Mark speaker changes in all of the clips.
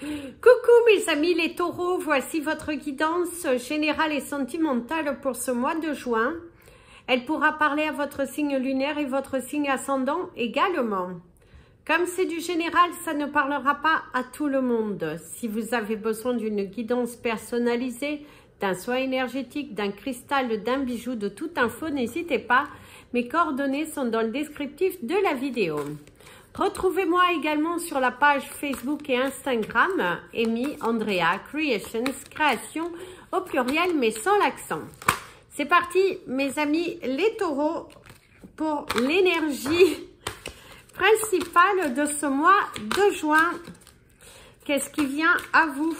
Speaker 1: Coucou mes amis les taureaux, voici votre guidance générale et sentimentale pour ce mois de juin. Elle pourra parler à votre signe lunaire et votre signe ascendant également. Comme c'est du général, ça ne parlera pas à tout le monde. Si vous avez besoin d'une guidance personnalisée, d'un soin énergétique, d'un cristal, d'un bijou, de toute info, n'hésitez pas. Mes coordonnées sont dans le descriptif de la vidéo. Retrouvez-moi également sur la page Facebook et Instagram, Amy Andrea Creations, création au pluriel mais sans l'accent. C'est parti mes amis les taureaux pour l'énergie principale de ce mois de juin. Qu'est-ce qui vient à vous ?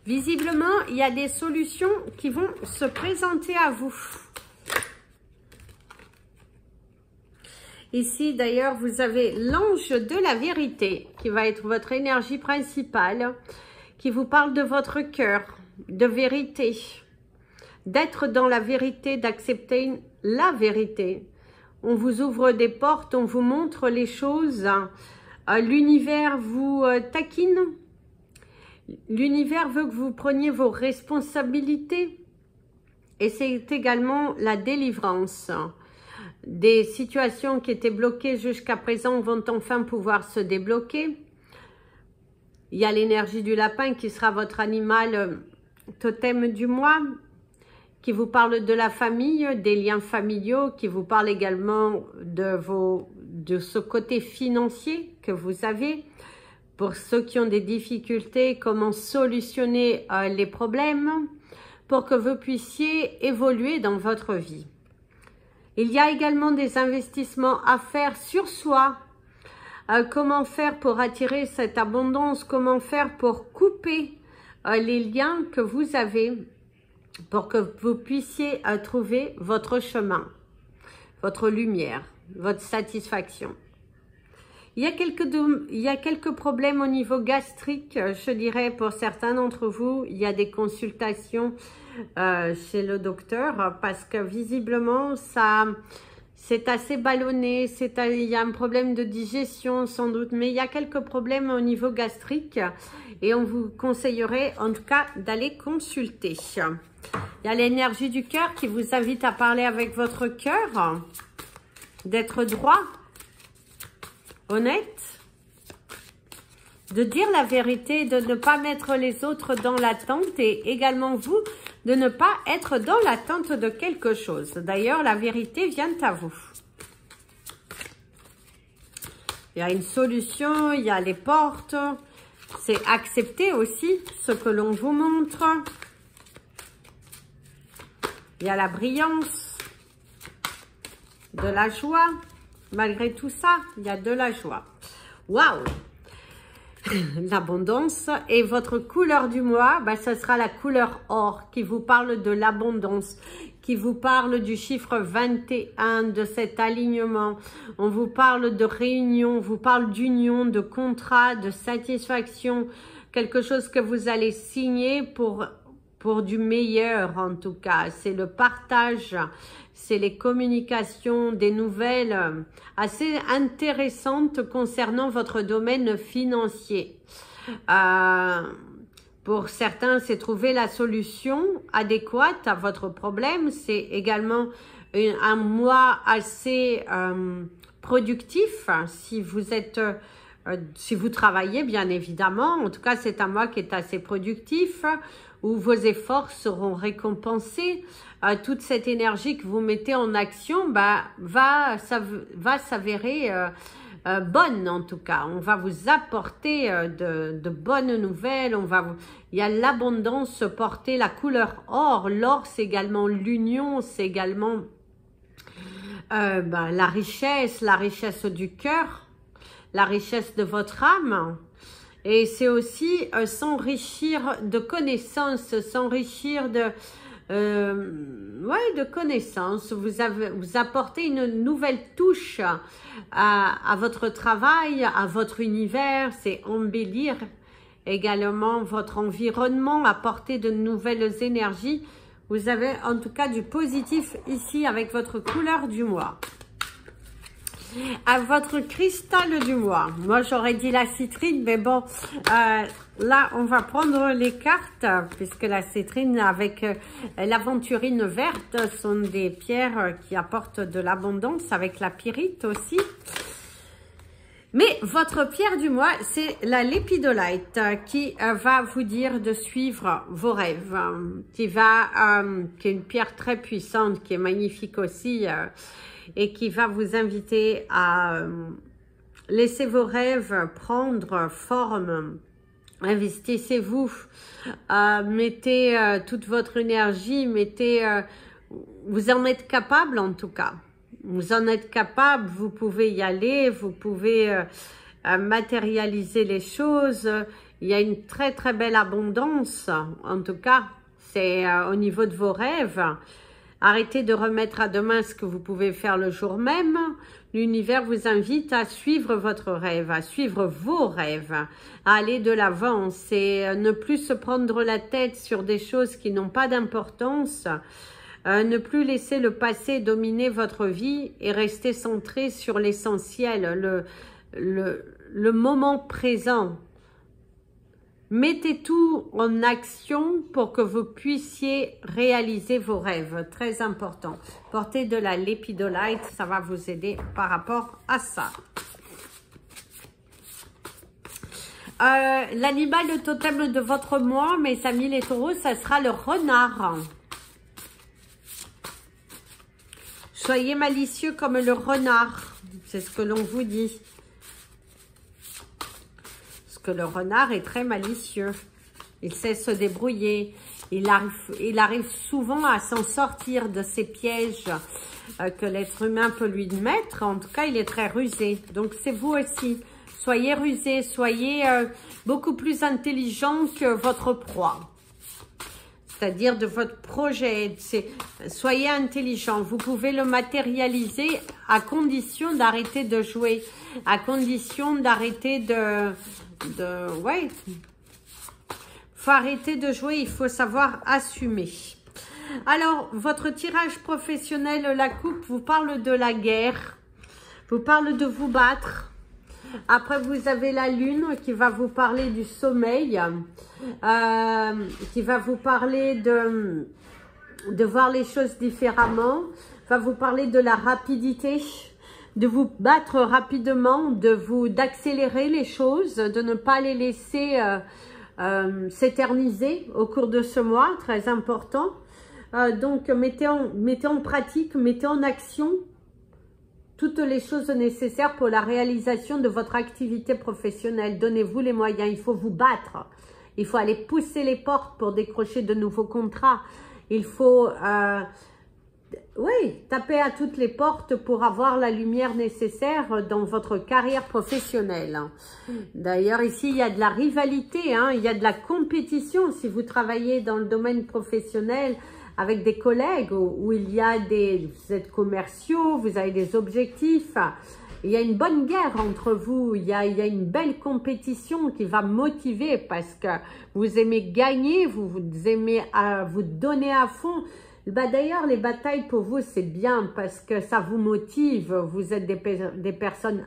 Speaker 1: Visiblement, il y a des solutions qui vont se présenter à vous. Ici, d'ailleurs, vous avez l'ange de la vérité, qui va être votre énergie principale, qui vous parle de votre cœur, de vérité, d'être dans la vérité, d'accepter la vérité. On vous ouvre des portes, on vous montre les choses. L'univers vous taquine. L'univers veut que vous preniez vos responsabilités. Et c'est également la délivrance. Des situations qui étaient bloquées jusqu'à présent vont enfin pouvoir se débloquer. Il y a l'énergie du lapin qui sera votre animal totem du mois, qui vous parle de la famille, des liens familiaux, qui vous parle également de ce côté financier que vous avez. Pour ceux qui ont des difficultés, comment solutionner les problèmes pour que vous puissiez évoluer dans votre vie. Il y a également des investissements à faire sur soi. Comment faire pour attirer cette abondance? Comment faire pour couper les liens que vous avez pour que vous puissiez trouver votre chemin, votre lumière, votre satisfaction. Il y a quelques problèmes au niveau gastrique, je dirais pour certains d'entre vous. Il y a des consultations chez le docteur parce que visiblement c'est assez ballonné, il y a un problème de digestion sans doute, mais il y a quelques problèmes au niveau gastrique et on vous conseillerait en tout cas d'aller consulter. Il y a l'énergie du cœur qui vous invite à parler avec votre cœur, d'être droit, honnête, de dire la vérité, de ne pas mettre les autres dans l'attente et également vous, de ne pas être dans l'attente de quelque chose. D'ailleurs, la vérité vient à vous. Il y a une solution, il y a les portes. C'est accepter aussi ce que l'on vous montre. Il y a la brillance, de la joie. Malgré tout ça, il y a de la joie. Waouh! L'abondance. Et votre couleur du mois, ce sera la couleur or qui vous parle de l'abondance, qui vous parle du chiffre 21, de cet alignement. On vous parle de réunion, on vous parle d'union, de contrat, de satisfaction, quelque chose que vous allez signer pour du meilleur en tout cas. C'est le partage, c'est les communications, des nouvelles assez intéressantes concernant votre domaine financier. Pour certains, c'est trouver la solution adéquate à votre problème. C'est également un mois assez productif si vous travaillez bien évidemment. En tout cas, c'est un mois qui est assez productif, où vos efforts seront récompensés. Toute cette énergie que vous mettez en action va s'avérer bonne en tout cas. On va vous apporter de bonnes nouvelles. Il y a l'abondance portée, la couleur or. L'or, c'est également l'union, c'est également la richesse du cœur, la richesse de votre âme. Et c'est aussi s'enrichir de connaissances, s'enrichir de connaissances. Vous apportez une nouvelle touche à votre travail, à votre univers. C'est embellir également votre environnement, apporter de nouvelles énergies. Vous avez en tout cas du positif ici avec votre couleur du mois. À votre cristal du mois. Moi, j'aurais dit la citrine, mais bon, là, on va prendre les cartes, puisque la citrine avec l'aventurine verte sont des pierres qui apportent de l'abondance, avec la pyrite aussi. Mais votre pierre du mois, c'est la lépidolite qui va vous dire de suivre vos rêves, qui est une pierre très puissante, qui est magnifique aussi, et qui va vous inviter à laisser vos rêves prendre forme. Investissez-vous, mettez toute votre énergie, vous en êtes capable en tout cas. Vous en êtes capable, vous pouvez y aller, vous pouvez matérialiser les choses. Il y a une très très belle abondance, en tout cas, c'est au niveau de vos rêves. Arrêtez de remettre à demain ce que vous pouvez faire le jour même. L'univers vous invite à suivre votre rêve, à suivre vos rêves, à aller de l'avant. C'est ne plus se prendre la tête sur des choses qui n'ont pas d'importance. Ne plus laisser le passé dominer votre vie et rester centré sur l'essentiel, le moment présent. Mettez tout en action pour que vous puissiez réaliser vos rêves. Très important. Portez de la lépidolite, ça va vous aider par rapport à ça. L'animal, le totem de votre mois, mes amis les taureaux, ça sera le renard. Soyez malicieux comme le renard, c'est ce que l'on vous dit. Parce que le renard est très malicieux. Il sait se débrouiller. Il arrive souvent à s'en sortir de ces pièges que l'être humain peut lui mettre. En tout cas, il est très rusé. Donc, c'est vous aussi. Soyez rusé, soyez beaucoup plus intelligent que votre proie. C'est-à-dire de votre projet. Soyez intelligent. Vous pouvez le matérialiser à condition d'arrêter de jouer, à condition d'arrêter ouais. Faut arrêter de jouer, il faut savoir assumer. Alors, votre tirage professionnel, la coupe, vous parle de la guerre, vous parle de vous battre. Après, vous avez la lune qui va vous parler du sommeil, qui va vous parler de voir les choses différemment, va vous parler de la rapidité, de vous battre rapidement, d'accélérer les choses, de ne pas les laisser s'éterniser au cours de ce mois, très important. Donc, mettez en pratique, mettez en action toutes les choses nécessaires pour la réalisation de votre activité professionnelle. Donnez-vous les moyens, il faut vous battre. Il faut aller pousser les portes pour décrocher de nouveaux contrats. Il faut, oui, taper à toutes les portes pour avoir la lumière nécessaire dans votre carrière professionnelle. D'ailleurs, ici, il y a de la rivalité, hein, il y a de la compétition si vous travaillez dans le domaine professionnel, avec des collègues où il y a vous êtes commerciaux, vous avez des objectifs, il y a une bonne guerre entre vous, il y a une belle compétition qui va motiver parce que vous aimez gagner, vous aimez vous donner à fond. Bah d'ailleurs, les batailles pour vous, c'est bien parce que ça vous motive, vous êtes des personnes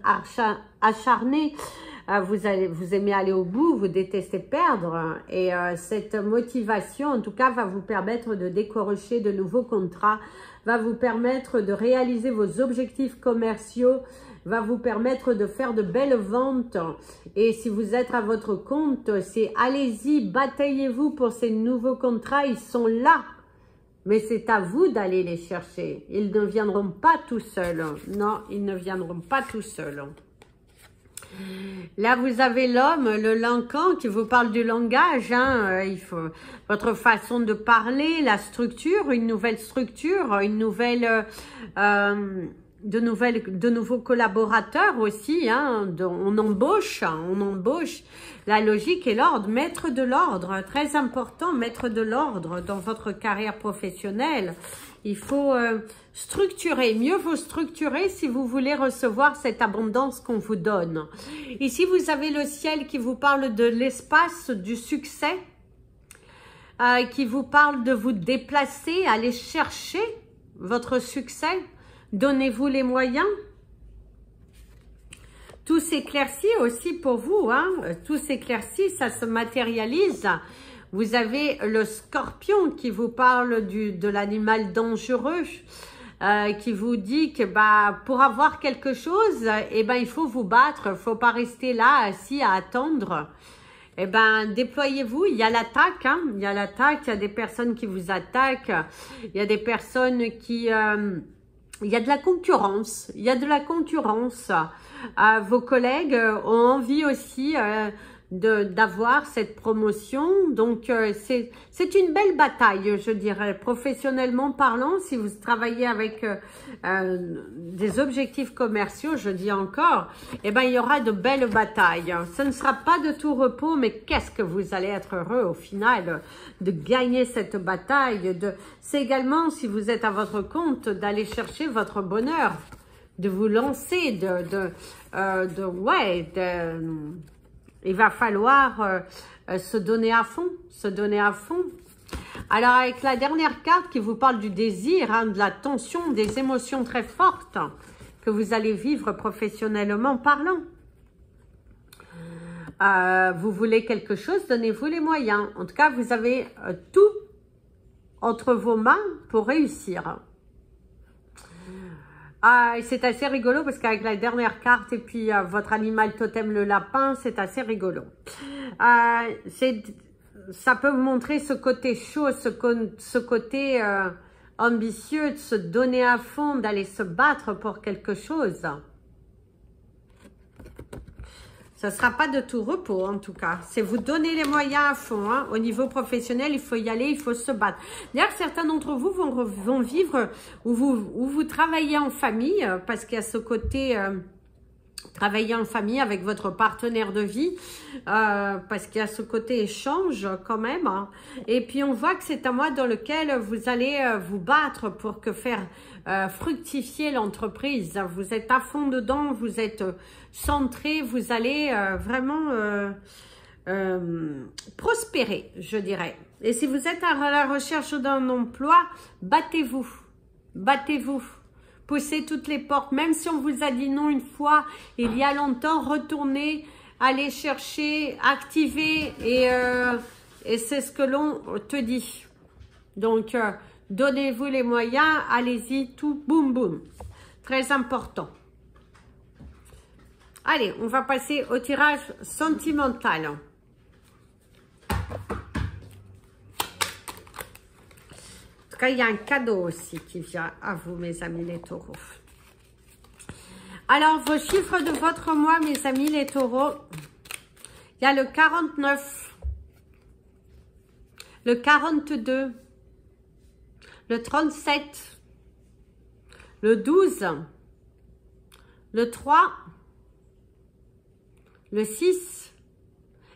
Speaker 1: acharnées. Vous aimez aller au bout, vous détestez perdre et cette motivation en tout cas va vous permettre de décrocher de nouveaux contrats, va vous permettre de réaliser vos objectifs commerciaux, va vous permettre de faire de belles ventes et si vous êtes à votre compte, c'est allez-y, bataillez-vous pour ces nouveaux contrats, ils sont là. Mais c'est à vous d'aller les chercher. Ils ne viendront pas tout seuls. Non, ils ne viendront pas tout seuls. Là, vous avez l'homme, le lancan, qui vous parle du langage. Hein. Il faut votre façon de parler, la structure, une nouvelle structure, une nouvelle, de nouveaux collaborateurs aussi. Hein. On embauche. La logique et l'ordre, mettre de l'ordre, très important, mettre de l'ordre dans votre carrière professionnelle. Il faut structurer, mieux vaut structurer si vous voulez recevoir cette abondance qu'on vous donne. Ici, vous avez le ciel qui vous parle de l'espace, du succès, qui vous parle de vous déplacer, aller chercher votre succès. Donnez-vous les moyens. tout s'éclaircit aussi pour vous, hein. Tout s'éclaircit, ça se matérialise. Vous avez le scorpion qui vous parle de l'animal dangereux, qui vous dit que pour avoir quelque chose, il faut vous battre, il ne faut pas rester là assis à attendre. Déployez-vous, il y a l'attaque, hein. Il y a l'attaque, il y a des personnes qui vous attaquent, il y a des personnes qui... il y a de la concurrence, il y a de la concurrence. Vos collègues ont envie aussi d'avoir cette promotion. Donc, c'est une belle bataille, je dirais, professionnellement parlant. Si vous travaillez avec des objectifs commerciaux, je dis encore, il y aura de belles batailles. Ce ne sera pas de tout repos, mais qu'est-ce que vous allez être heureux au final de gagner cette bataille. C'est également, si vous êtes à votre compte, d'aller chercher votre bonheur, de vous lancer, il va falloir se donner à fond, se donner à fond. Alors, avec la dernière carte qui vous parle du désir, hein, de la tension, des émotions très fortes que vous allez vivre professionnellement parlant. Vous voulez quelque chose, donnez-vous les moyens. En tout cas, vous avez tout entre vos mains pour réussir. C'est assez rigolo parce qu'avec la dernière carte et puis votre animal totem, le lapin, c'est assez rigolo. Ça peut vous montrer ce côté chaud, ce côté ambitieux, de se donner à fond, d'aller se battre pour quelque chose. Ce ne sera pas de tout repos en tout cas. C'est vous donner les moyens à fond. Hein. Au niveau professionnel, il faut y aller, il faut se battre. D'ailleurs, certains d'entre vous vont vivre où vous travaillez en famille parce qu'il y a ce côté travailler en famille avec votre partenaire de vie parce qu'il y a ce côté échange quand même. Hein. Et puis, on voit que c'est un mois dans lequel vous allez vous battre pour faire fructifier l'entreprise. Vous êtes à fond dedans, vous êtes centré, vous allez vraiment prospérer, je dirais. Et si vous êtes à la recherche d'un emploi, battez-vous, battez-vous. Poussez toutes les portes, même si on vous a dit non une fois, il y a longtemps, retournez, allez chercher, activez, et c'est ce que l'on te dit. Donc, donnez-vous les moyens, allez-y, tout, boum, boum. Très important. Allez, on va passer au tirage sentimental. En tout cas, il y a un cadeau aussi qui vient à vous, mes amis les taureaux. Alors, vos chiffres de votre mois, mes amis les taureaux, il y a le 49, le 42, le 37, le 12, le 3, le 6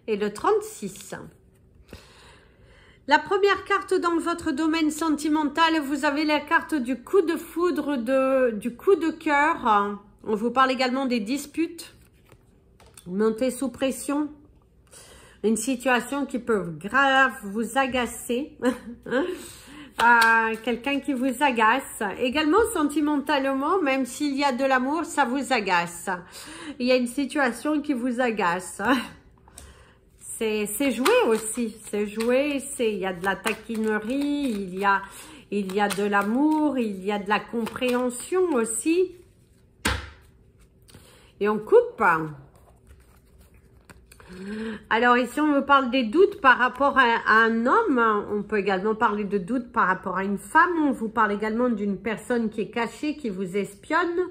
Speaker 1: et le 36. La première carte dans votre domaine sentimental, vous avez la carte du coup de foudre, du coup de cœur. On vous parle également des disputes, montée sous pression, une situation qui peut grave vous agacer. Quelqu'un qui vous agace. Également sentimentalement, même s'il y a de l'amour, ça vous agace. Il y a une situation qui vous agace. C'est joué aussi, c'est joué, il y a de la taquinerie, il y a de l'amour, il y a de la compréhension aussi. Et on coupe. Alors ici, on me parle des doutes par rapport à un homme. On peut également parler de doutes par rapport à une femme. On vous parle également d'une personne qui est cachée, qui vous espionne.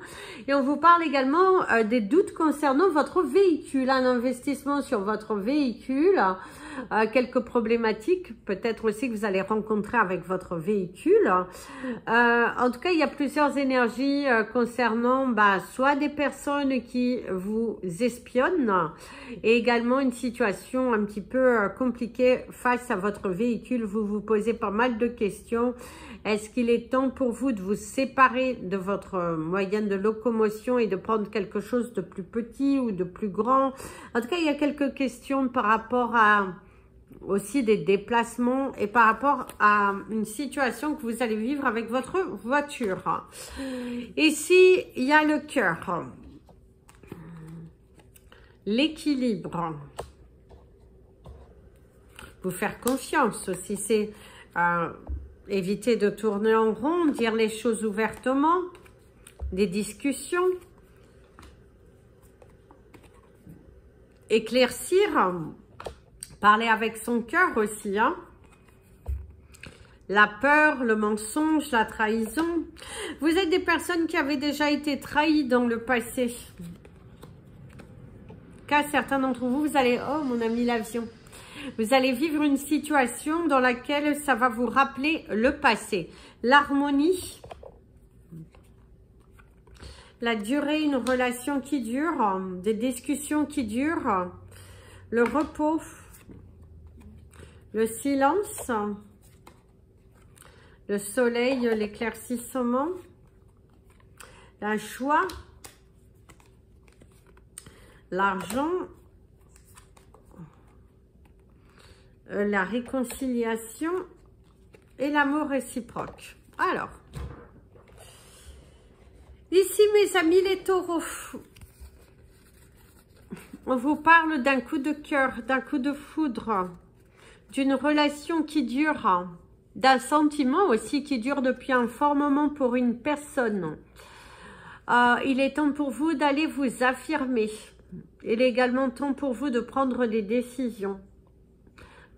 Speaker 1: Et on vous parle également des doutes concernant votre véhicule. Un investissement sur votre véhicule. Quelques problématiques, peut-être aussi que vous allez rencontrer avec votre véhicule. En tout cas, il y a plusieurs énergies concernant soit des personnes qui vous espionnent et également une situation un petit peu compliquée face à votre véhicule. Vous vous posez pas mal de questions. Est-ce qu'il est temps pour vous de vous séparer de votre moyen de locomotion et de prendre quelque chose de plus petit ou de plus grand? En tout cas, il y a quelques questions par rapport à aussi des déplacements et par rapport à une situation que vous allez vivre avec votre voiture. Ici, il y a le cœur. l'équilibre. Vous faire confiance aussi, c'est éviter de tourner en rond, dire les choses ouvertement, des discussions. Éclaircir, parler avec son cœur aussi, hein. La peur, le mensonge, la trahison. Vous êtes des personnes qui avaient déjà été trahies dans le passé. Car certains d'entre vous, vous allez... Oh, mon ami l'avion. Vous allez vivre une situation dans laquelle ça va vous rappeler le passé. L'harmonie. La durée, une relation qui dure. Des discussions qui durent. Le repos. Le silence. Le soleil, l'éclaircissement, la joie, l'argent, la réconciliation et l'amour réciproque. Alors, ici mes amis les taureaux, on vous parle d'un coup de cœur, d'un coup de foudre, d'une relation qui dure, d'un sentiment aussi qui dure depuis un fort moment pour une personne. Il est temps pour vous d'aller vous affirmer. Il est également temps pour vous de prendre des décisions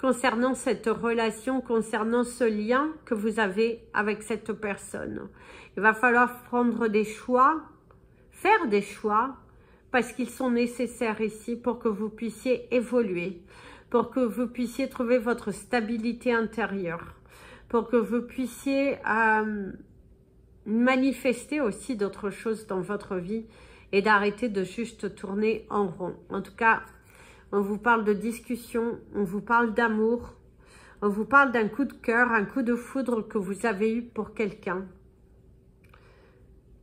Speaker 1: concernant cette relation, concernant ce lien que vous avez avec cette personne. Il va falloir prendre des choix, faire des choix, parce qu'ils sont nécessaires ici pour que vous puissiez évoluer, pour que vous puissiez trouver votre stabilité intérieure, pour que vous puissiez manifester aussi d'autres choses dans votre vie et d'arrêter de juste tourner en rond. En tout cas, on vous parle de discussion, on vous parle d'amour, on vous parle d'un coup de cœur, un coup de foudre que vous avez eu pour quelqu'un.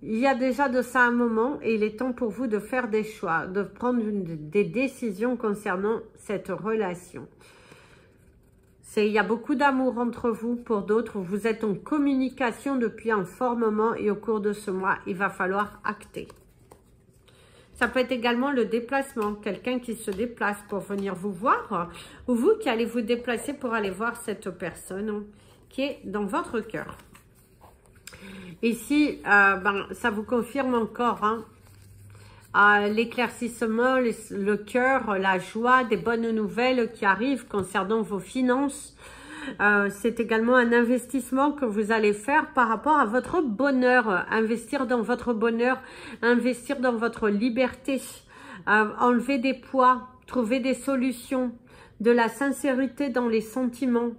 Speaker 1: Il y a déjà de ça un moment et il est temps pour vous de faire des choix, de prendre des décisions concernant cette relation. Il y a beaucoup d'amour entre vous. Pour d'autres, vous êtes en communication depuis un fort moment et au cours de ce mois, il va falloir acter. Ça peut être également le déplacement, quelqu'un qui se déplace pour venir vous voir ou vous qui allez vous déplacer pour aller voir cette personne qui est dans votre cœur. Ici, ça vous confirme encore l'éclaircissement, le cœur, la joie, des bonnes nouvelles qui arrivent concernant vos finances. C'est également un investissement que vous allez faire par rapport à votre bonheur. Investir dans votre bonheur, investir dans votre liberté, enlever des poids, trouver des solutions, de la sincérité dans les sentiments.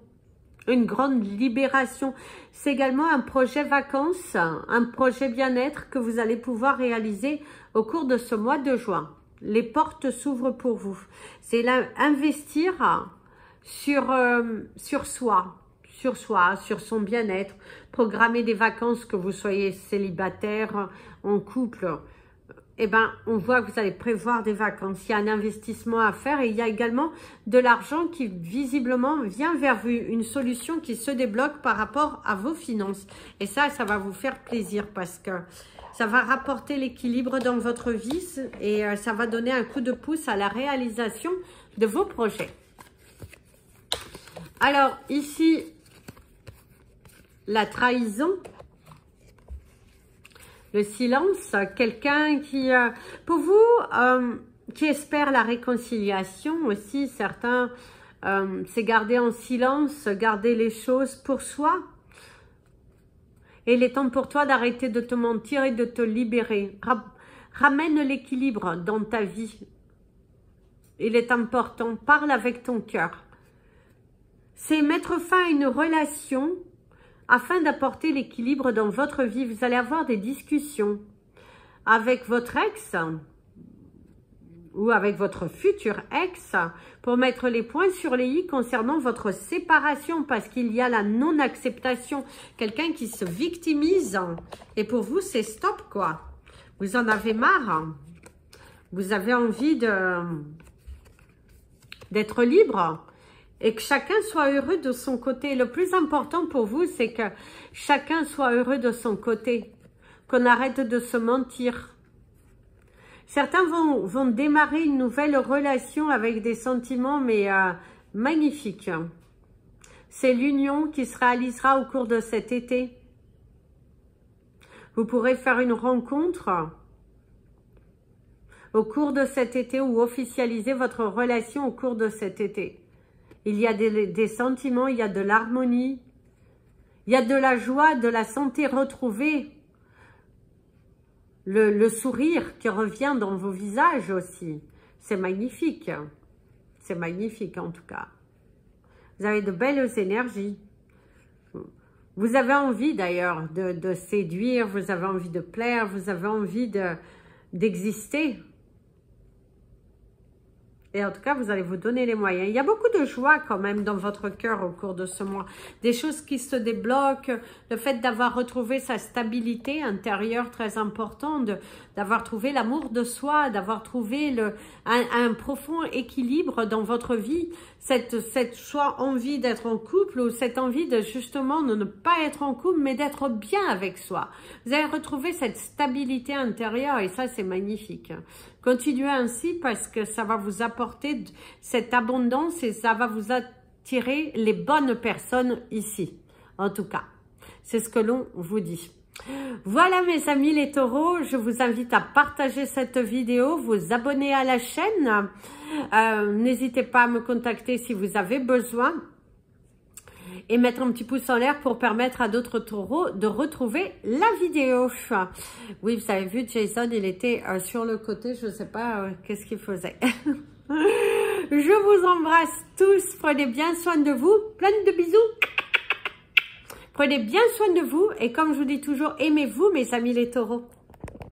Speaker 1: Une grande libération. C'est également un projet vacances, un projet bien-être que vous allez pouvoir réaliser au cours de ce mois de juin. Les portes s'ouvrent pour vous. C'est là, investir sur soi, sur son bien-être, programmer des vacances, que vous soyez célibataire, en couple. Eh ben, on voit que vous allez prévoir des vacances. Il y a un investissement à faire et il y a également de l'argent qui visiblement vient vers vous. Une solution qui se débloque par rapport à vos finances. Et ça va vous faire plaisir parce que ça va rapporter l'équilibre dans votre vie et ça va donner un coup de pouce à la réalisation de vos projets. Alors, ici, la trahison. Le silence, quelqu'un qui, pour vous, qui espère la réconciliation aussi, certains, c'est garder en silence, garder les choses pour soi. Et il est temps pour toi d'arrêter de te mentir et de te libérer. Ramène l'équilibre dans ta vie. Il est important, parle avec ton cœur. C'est mettre fin à une relation. Afin d'apporter l'équilibre dans votre vie, vous allez avoir des discussions avec votre ex ou avec votre futur ex pour mettre les points sur les i concernant votre séparation parce qu'il y a la non-acceptation. Quelqu'un qui se victimise et pour vous, c'est stop quoi. Vous en avez marre. Vous avez envie d'être libre. Et que chacun soit heureux de son côté. Le plus important pour vous, c'est que chacun soit heureux de son côté. Qu'on arrête de se mentir. Certains vont démarrer une nouvelle relation avec des sentiments, mais magnifiques. C'est l'union qui se réalisera au cours de cet été. Vous pourrez faire une rencontre au cours de cet été ou officialiser votre relation au cours de cet été. Il y a des sentiments, il y a de l'harmonie, il y a de la joie, de la santé retrouvée. Le sourire qui revient dans vos visages aussi. C'est magnifique. C'est magnifique en tout cas. Vous avez de belles énergies. Vous avez envie d'ailleurs de séduire, vous avez envie de plaire, vous avez envie d'exister. Et en tout cas, vous allez vous donner les moyens. Il y a beaucoup de joie quand même dans votre cœur au cours de ce mois. Des choses qui se débloquent. Le fait d'avoir retrouvé sa stabilité intérieure très importante. D'avoir trouvé l'amour de soi. D'avoir trouvé un profond équilibre dans votre vie. Cette soit envie d'être en couple ou cette envie de justement de ne pas être en couple mais d'être bien avec soi. Vous allez retrouver cette stabilité intérieure et ça c'est magnifique. Continuez ainsi parce que ça va vous apporter cette abondance et ça va vous attirer les bonnes personnes ici. En tout cas, c'est ce que l'on vous dit. Voilà mes amis les taureaux, je vous invite à partager cette vidéo, vous abonner à la chaîne. N'hésitez pas à me contacter si vous avez besoin. Et mettre un petit pouce en l'air pour permettre à d'autres taureaux de retrouver la vidéo. Oui, vous avez vu, Jason, il était sur le côté, je ne sais pas qu'est-ce qu'il faisait. Je vous embrasse tous, prenez bien soin de vous, plein de bisous. Prenez bien soin de vous et comme je vous dis toujours, aimez-vous mes amis les taureaux.